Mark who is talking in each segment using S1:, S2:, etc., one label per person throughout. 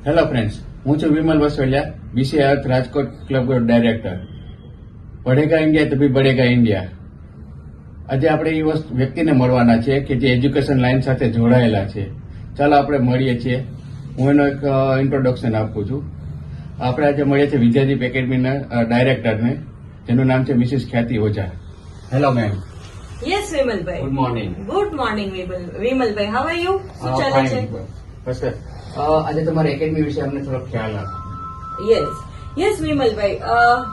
S1: Hello friends, હું છું Vimal Vasoliya, BC earth Rajkot club director. પઢેગા ઇન્ડિયા તભી બઢેગા ઇન્ડિયા. આજે આપણે એ વ્યક્તિને મળવાના છે કે જે એજ્યુકેશન લાઈન સાથે જોડાયેલા છે. ચાલો આપણે મળીએ છીએ. હું એનો એક ઇન્ટ્રોડક્શન આપું છું. આપણે આજે મળીએ છીએ વિદ્યાદીપ એકેડમીના ડાયરેક્ટરને, જેનું નામ છે Mrs Khyati Ojha. Hello ma'am.
S2: Yes, Vimalbhai.
S1: Good morning.
S2: Good morning, Vimalbhai. How are you? શું ચાલે છે?
S1: બસ આજે તમારી એકેડમી વિશે અમને થોડો ખ્યાલ આપો.
S2: Yes, Vimalbhai.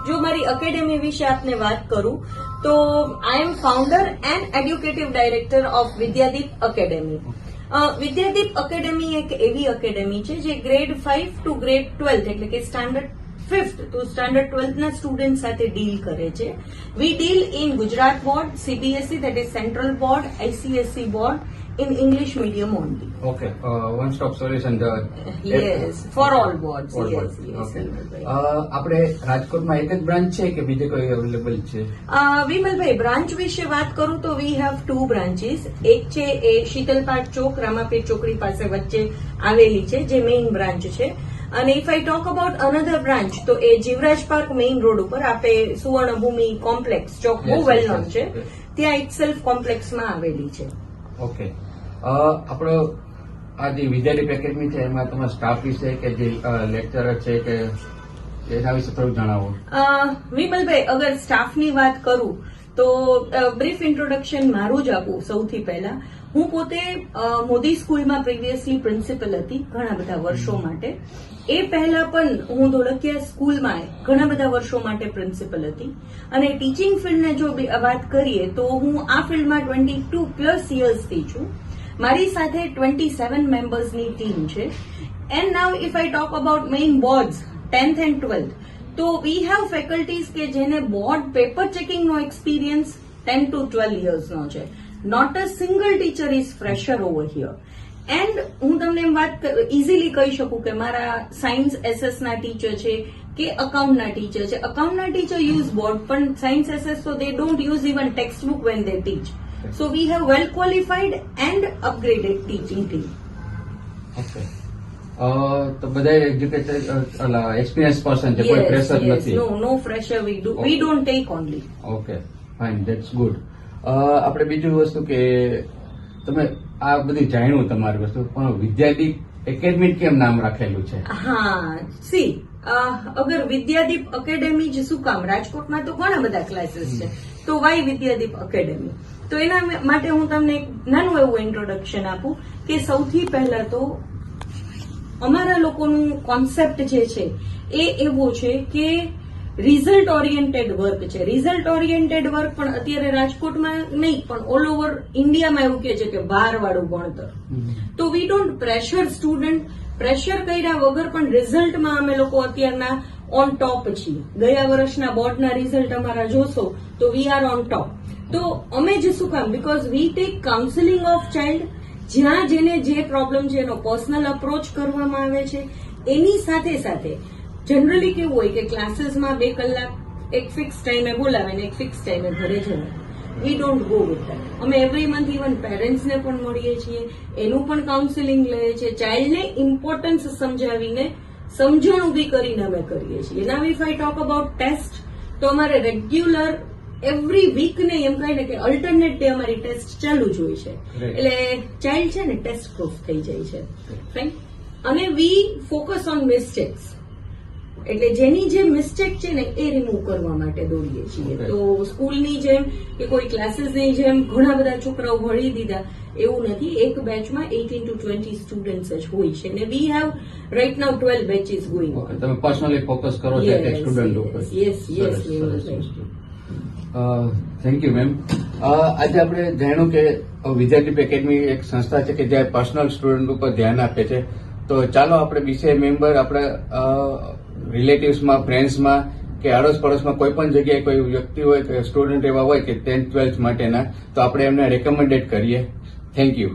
S2: જો મારી એકેડેમી વિશે આપને વાત કરું તો I am founder and educative director of Vidyadeep academy. Vidyadeep academy એક એવી એકેડેમી છે જે ગ્રેડ 5 ટુ ગ્રેડ 12 એટલે કે standard 5th to standard 12th ના સ્ટુડન્ટ સાથે ડીલ કરે છે. We deal in Gujarat board, CBSE that is central board, ICSE board in English medium only.
S1: Okay, one stop solution.
S2: Yes, for all boards.
S1: All
S2: Yes,
S1: boards.
S2: yes.
S1: Okay.
S2: Vimalbhai.
S1: આપણે રાજકોટમાં એક જ branch છે કે બીજે કોઈ available છે?
S2: Vimalbhai, branch વિશે વાત કરું તો વી હેવ 2 બ્રાન્ચીસ. એક છે એ શીતલપાટ ચોક રામાપીર ચોકડી પાસે વચ્ચે આવેલી છે જે મેઇન બ્રાન્ચ છે. અને if I talk about another branch તો એ જીવરાજ પાર્ક મેઇન રોડ ઉપર આપે સુવર્ણભૂમિ કોમ્પ્લેક્સ ચોક બહુ વેલ નોન છે, ત્યાં ઇટસેલ્ફ કોમ્પ્લેક્સમાં આવેલી છે.
S1: ઓકે, આપણો આ જે વિદ્યાદીપ એકેડમી છે એમાં તમારા સ્ટાફ વિશે કે જે લેક્ચરર છે કે એના વિશે થોડું જણાવો.
S2: વિમલભાઈ, અગર સ્ટાફની વાત કરું તો બ્રીફ ઇન્ટ્રોડક્શન મારું જ આપું. સૌથી પહેલા હું પોતે મોદી સ્કૂલમાં પ્રિવિયસલી પ્રિન્સિપલ હતી ઘણા બધા વર્ષો માટે. એ પહેલા પણ હું ધોળકિયા સ્કૂલમાં ઘણા બધા વર્ષો માટે પ્રિન્સિપલ હતી. અને ટીચિંગ ફિલ્ડને જો વાત કરીએ તો હું આ ફિલ્ડમાં 22+ યર્સથી છું. મારી સાથે 27 મેમ્બર્સની ટીમ છે. And now if I talk about main boards 10th and 12th તો વી હેવ ફેકલ્ટીઝ કે જેને બોર્ડ પેપર ચેકિંગનો એક્સપિરિયન્સ 10 to 12 યર્સનો છે. Not a single teacher is fresher over here. And હું તમને એમ વાત ઇઝીલી કહી શકું કે મારા સાયન્સ એસએસના ટીચર છે કે અકાઉન્ટના ટીચર છે. અકાઉન્ટના ટીચર યુઝ બોર્ડ, પણ સાયન્સ એસએસ તો they don't use even text book when they teach. So we have well qualified and upgraded teaching team.
S1: Okay, તો બધા એજ્યુકેટેડ એક્સપિરિયન્સ પર્સન છે, કોઈ પ્રેશર નથી?
S2: No fresher we don't take only.
S1: Okay, fine, that's good. આપણે બીજું વસ્તુ કે તમે આ બધી જાણ્યું તમારી વસ્તુ, પણ વિદ્યાદીપ એકેડમી કેમ નામ રાખેલું છે?
S2: હા, સી અગર વિદ્યાદીપ એકેડેમી જ શું કામ? રાજકોટમાં તો ઘણા બધા ક્લાસીસ છે, તો વાય વિદ્યાદીપ એકેડેમી? તો એના માટે હું તમને એક નાનું એવું ઇન્ટ્રોડક્શન આપું કે સૌથી પહેલા તો અમારા લોકોનું કોન્સેપ્ટ જે છે એ એવો છે કે રિઝલ્ટ ઓરિએન્ટેડ વર્ક છે. રિઝલ્ટ ઓરિએન્ટેડ વર્ક પણ અત્યારે રાજકોટમાં નહીં પણ ઓલ ઓવર ઇન્ડિયામાં એવું કે છે કે ભારવાળું ભણતર. તો we don't pressure student. Pressure કર્યા વગર પણ રિઝલ્ટમાં અમે લોકો અત્યારના ઓન ટોપ છીએ. ગયા વર્ષના બોર્ડના રિઝલ્ટ અમારા જોશો તો વી આર ઓન ટોપ. તો અમે જ શું કામ? Because we take counselling of child. જ્યાં જેને જે પ્રોબ્લેમ છે એનો પર્સનલ અપ્રોચ કરવામાં આવે છે. એની સાથે સાથે જનરલી કેવું હોય કે ક્લાસીસમાં 2 કલાક એક ફિક્સ ટાઈમે બોલાવે ને એક ફિક્સ ટાઈમે ઘરે જવાય. We don't go with that. અમે એવરી મંથ ઇવન પેરેન્ટ્સને પણ મળીએ છીએ, એનું પણ કાઉન્સેલિંગ લઈએ છીએ. ચાઇલ્ડને ઇમ્પોર્ટન્સ સમજાવીને સમજણ ઉભી કરીને અમે કરીએ છીએ. Now if I talk about test તો અમારે રેગ્યુલર એવરી વીક ને એમ કહે ને કે અલ્ટરનેટ ડે અમારી ટેસ્ટ ચાલુ જ હોય છે. એટલે ચાઇલ્ડ છે ને ટેસ્ટ પ્રૂફ થઈ જાય છે. રાઈટ. અને વી ફોકસ ઓન મિસ્ટેક્સ. એટલે જેની જે મિસ્ટેક છે ને એ રિમૂવ કરવા માટે દોડીએ છીએ. તો સ્કૂલની જેમ કે કોઈ ક્લાસીસની જેમ ઘણા બધા છોકરાઓ ભણી દીધા એવું નથી. એક બેચમાં 18 to 20 સ્ટુડન્ટ્સ જ હોય છે. અને we have right now 12 batches going on.
S1: તમે પર્સનલી ફોકસ કરો છો એક સ્ટુડન્ટ ઉપર?
S2: યસ.
S1: Thank you ma'am. આજે આપણે જાણ્યું કે વિદ્યાદીપ એકેડમી એક સંસ્થા છે કે જે પર્સનલ સ્ટુડન્ટ ઉપર ધ્યાન આપે છે. તો ચાલો આપણે બીસીએ મેમ્બર આપણે રિલેટિવ્સમાં, ફ્રેન્ડ્સમાં કે આડોશ પડોશમાં કોઈ પણ જગ્યાએ કોઈ વ્યક્તિ હોય કે સ્ટુડન્ટ એવા હોય કે 10th 12th માટેના, તો આપણે એમને રેકમેન્ડેડ કરીએ. Thank you.